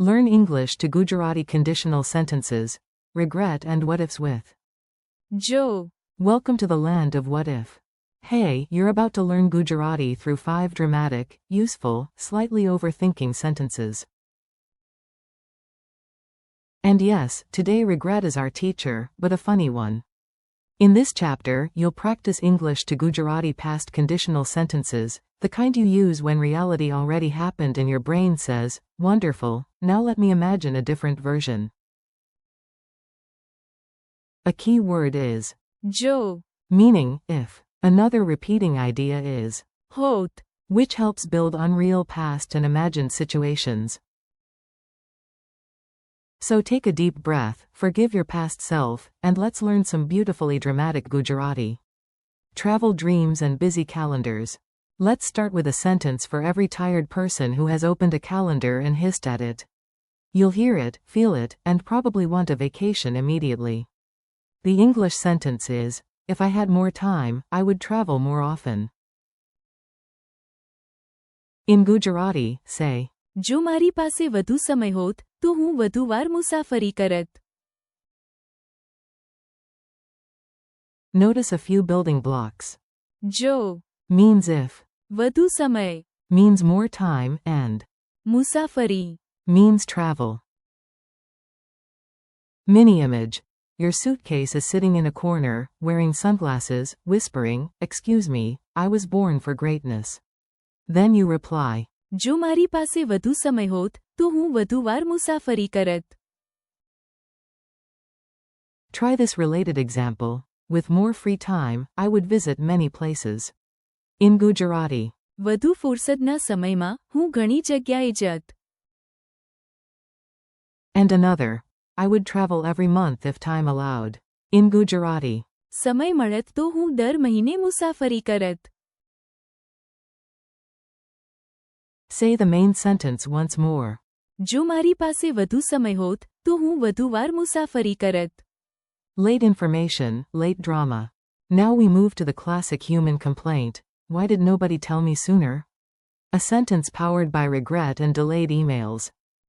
Learn English to Gujarati conditional sentences, regret and what-ifs with Jo. Welcome to the land of what-if. Hey, you're about to learn Gujarati through 5 dramatic, useful, slightly overthinking sentences. And yes, today regret is our teacher, but a funny one. In this chapter, you'll practice English to Gujarati past conditional sentences, the kind you use when reality already happened and your brain says, "Wonderful, now let me imagine a different version." A key word is Jo. meaning if. Another repeating idea is Hot. which helps build unreal past and imagined situations. So take a deep breath, forgive your past self, and let's learn some beautifully dramatic Gujarati. Travel dreams and busy calendars. Let's start with a sentence for every tired person who has opened a calendar and hissed at it. You'll hear it, feel it, and probably want a vacation immediately. The English sentence is, if I had more time, I would travel more often. In Gujarati, say, જો મારી પાસે વધુ સમય હોત તો હું વધુ વાર મુસાફરી કરત. Notice a few building blocks. જો Means if. વધુ સમય Means more time, and. મુસાફરી Means travel. Mini image. Your suitcase is sitting in a corner, wearing sunglasses, whispering, "Excuse me, I was born for greatness." Then you reply, જો મારી પાસે વધુ સમય હોત તો હું વધુ વાર મુસાફરી કરત. Try this related example. With more free time, I would visit many places. In Gujarati. વધુ ફુરસદના સમયમાં હું ઘણી જગ્યાએ જત. And another. I would travel every month if time allowed. In Gujarati. સમય મળત તો હું દર મહિને મુસાફરી કરત. Say the main sentence once more. જો મારી પાસે વધુ સમય હોત તો હું વધુ વાર મુસાફરી કરત. Late information, late drama. Now we move to the classic human complaint. Why did nobody tell me sooner? A sentence powered by regret and delayed emails.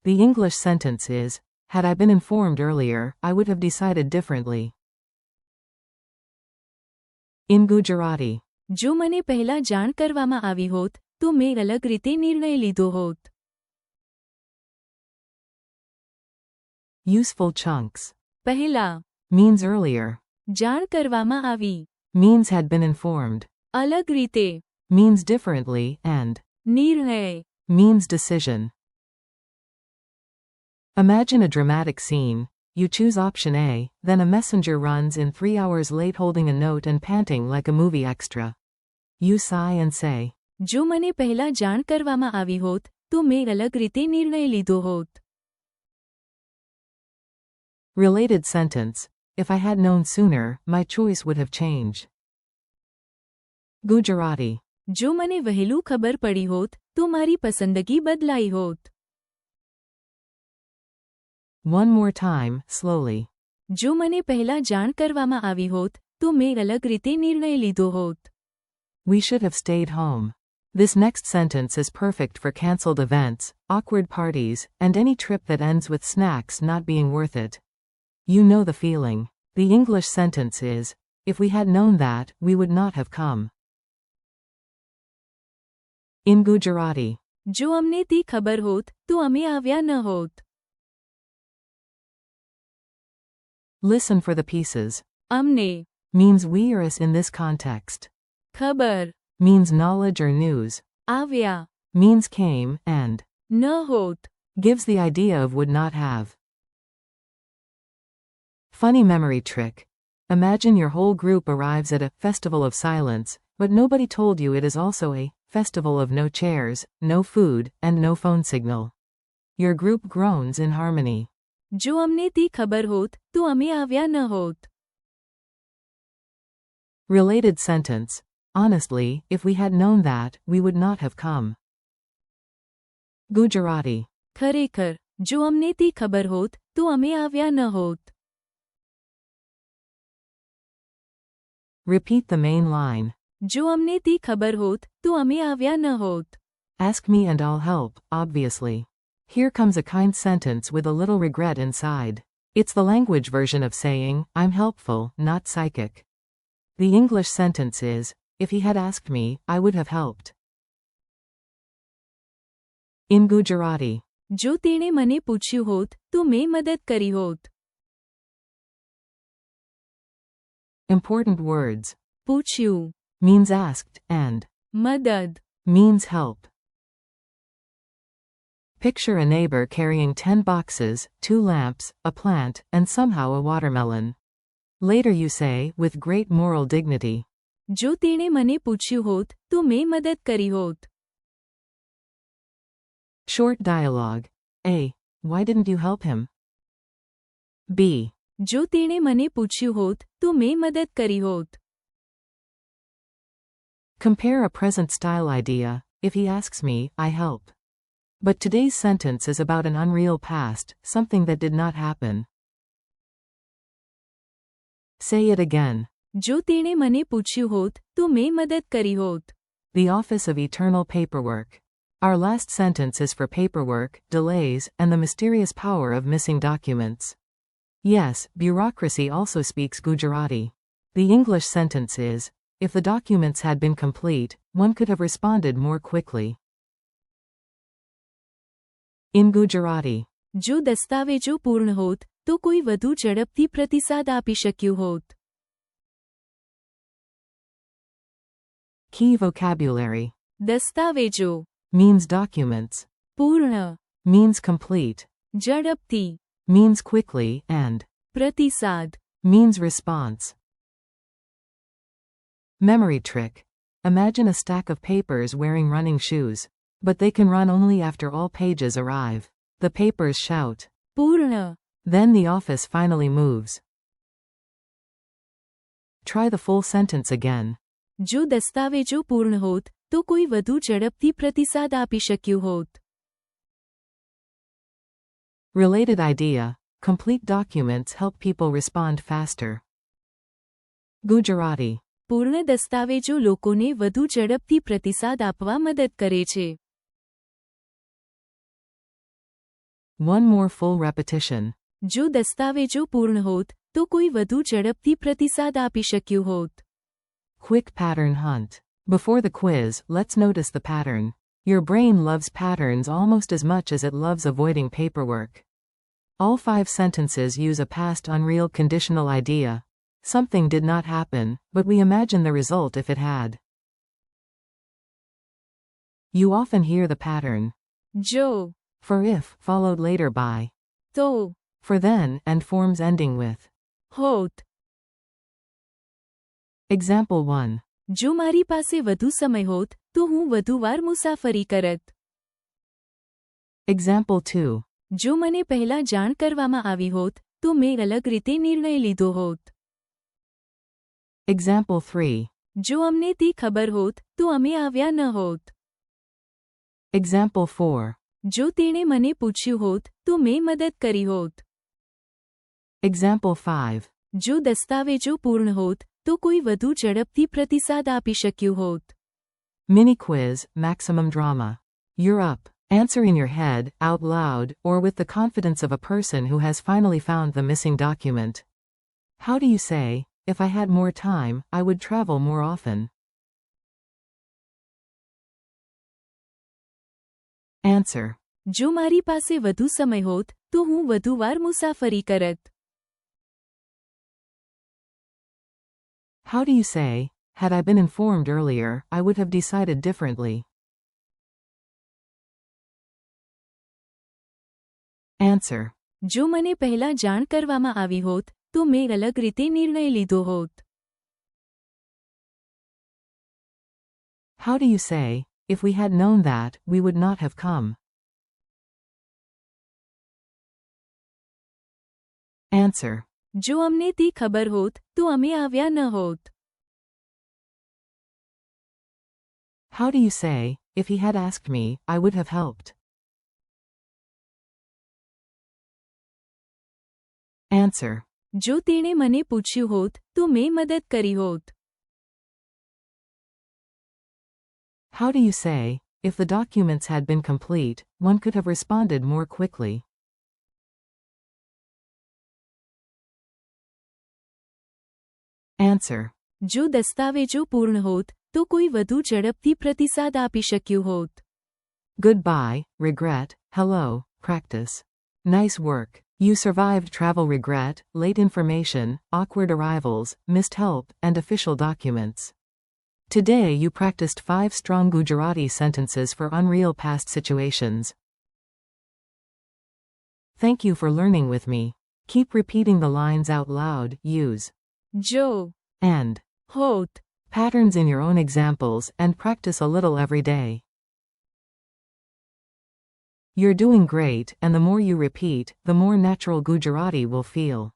The English sentence is, had I been informed earlier, I would have decided differently. In Gujarati. જો મને પહેલા જાણ કરવામાં આવી હોત તો મેં અલગ રીતે નિર્ણય લીધો હોત. Useful chunks. પહેલા Means earlier. જાણ કરવામાં આવી. Means had been informed. અલગ રીતે Means differently, and. નિર્ણય Means decision. Imagine a dramatic scene. You choose option A, then a messenger runs in 3 hours late holding a note and panting like a movie extra. You sigh and say, જો મને પહેલા જાણ કરવામાં આવી હોત તો મેં અલગ રીતે નિર્ણય લીધો હોત. Related sentence. If I had known sooner, my choice would have changed. Gujarati. જો મને વહેલું ખબર પડી હોત તો મારી પસંદગી બદલાઈ હોત. One more time, slowly. જો મને પહેલા જાણ કરવામાં આવી હોત તો મેં અલગ રીતે નિર્ણય લીધો હોત. We should have stayed home. This next sentence is perfect for cancelled events, awkward parties, and any trip that ends with snacks not being worth it. You know the feeling. The English sentence is, if we had known that, we would not have come. In Gujarati. જો અમને તે ખબર હોત તો અમે આવ્યા ન હોત. Listen for the pieces. અમને Means we or us in this context. ખબર Means knowledge or news. આવ્યા Means came, and. ન હોત. Gives the idea of would not have. Funny memory trick. Imagine your whole group arrives at a festival of silence, but nobody told you it is also a festival of no chairs, no food, and no phone signal. Your group groans in harmony. જો અમને તે ખબર હોત તો અમે આવ્યા ન હોત. Related sentence. Honestly, if we had known that, we would not have come. Gujarati. ખરેખર જો અમને તે ખબર હોત તો અમે આવ્યા ન હોત. Repeat the main line. જો અમને તે ખબર હોત તો અમે આવ્યા ન હોત. Ask me and I'll help, obviously. Here comes a kind sentence with a little regret inside. It's the language version of saying, I'm helpful, not psychic. The English sentence is, if he had asked me, I would have helped. In Gujarati. જો તેણે મને પૂછ્યું હોત તો મેં મદદ કરી હોત. Important words. પૂછ્યું Means asked, and મદદ means help. Picture a neighbor carrying 10 boxes, 2 lamps, a plant, and somehow a watermelon. Later you say, with great moral dignity. જો તેણે મને પૂછ્યું હોત તો મેં મદદ કરી હોત. Short dialogue. A. Why didn't you help him? B. જો તેણે મને પૂછ્યું હોત તો મેં મદદ કરી હોત. Compare a present style idea, if he asks me, I help. But today's sentence is about an unreal past, something that did not happen. Say it again. જો તેણે મને પૂછ્યું હોત તો મેં મદદ કરી હોત. The office of eternal paperwork. Our last sentence is for paperwork, delays, and the mysterious power of missing documents. Yes, bureaucracy also speaks Gujarati. The English sentence is, if the documents had been complete, one could have responded more quickly. In Gujarati. જો દસ્તાવેજો પૂર્ણ હોત તો કોઈ વધુ ઝડપથી પ્રતિસાદ આપી શક્યું હોત. Key vocabulary. દસ્તાવેજો Means documents. પૂર્ણ Means complete. ઝડપથી Means quickly, and પ્રતિસાદ means response. Memory trick. Imagine a stack of papers wearing running shoes. But they can run only after all pages arrive. The papers shout. પૂર્ણ Then the office finally moves. Try the full sentence again. જો દસ્તાવેજો પૂર્ણ હોત તો કોઈ વધુ ઝડપથી પ્રતિસાદ આપી શક્યું હોત. Related idea. Complete documents help people respond faster. Gujarati. પૂર્ણ દસ્તાવેજો લોકોને વધુ ઝડપથી પ્રતિસાદ આપવા મદદ કરે છે. One more full repetition. જો દસ્તાવેજો પૂર્ણ હોત તો કોઈ વધુ ઝડપથી પ્રતિસાદ આપી શક્યું હોત. Quick pattern hunt. Before the quiz, let's notice the pattern. Your brain loves patterns almost as much as it loves avoiding paperwork. All 5 sentences use a past unreal conditional idea. Something did not happen, but we imagine the result if it had. You often hear the pattern. જો For if, followed later by. તો For then, and forms ending with. હોત. Example 1. જો મારી પાસે વધુ સમય હોત તો હું વધુ વાર મુસાફરી કરત. Example 2. જો મને પહેલા જાણ કરવામાં આવી હોત તો મેં અલગ રીતે નિર્ણય લીધો હોત. Example 3. જો અમને તે ખબર હોત તો અમે આવ્યા ન હોત. Example 4. જો તેણે મને પૂછ્યું હોત તો મેં મદદ કરી હોત. Example 5. જો દસ્તાવેજો પૂર્ણ હોત તો કોઈ વધુ ઝડપથી પ્રતિસાદ આપી શક્યું હોત. Mini quiz, maximum drama. You're up. Answer in your head, out loud, or with the confidence of a person who has finally found the missing document. How do you say, if I had more time, I would travel more often? Answer. જો મારી પાસે વધુ સમય હોત તો હું વધુ વાર મુસાફરી કરત. How do you say, had I been informed earlier, I would have decided differently? Answer. જો મને પહેલા જાણ કરવામાં આવી હોત તો મેં અલગ રીતે નિર્ણય લીધો હોત. How do you say, if we had known that, we would not have come? Answer. જો અમને તે ખબર હોત તો અમે આવ્યા ન હોત. How do you say, if he had asked me, I would have helped? Answer. જો તેણે મને પૂછ્યું હોત તો મેં મદદ કરી હોત. How do you say, If the documents had been complete, one could have responded more quickly. Answer. જો દસ્તાવેજો પૂર્ણ હોત તો કોઈ વધુ ઝડપથી પ્રતિસાદ આપી શક્યું હોત. Goodbye, regret, hello, practice. Nice work. You survived travel regret, late information, awkward arrivals, missed help, and official documents. Today you practiced 5 strong Gujarati sentences for unreal past situations. Thank you for learning with me. Keep repeating the lines out loud. Use જો, and હોત, patterns in your own examples and practice a little every day. You're doing great, and the more you repeat, the more natural Gujarati will feel.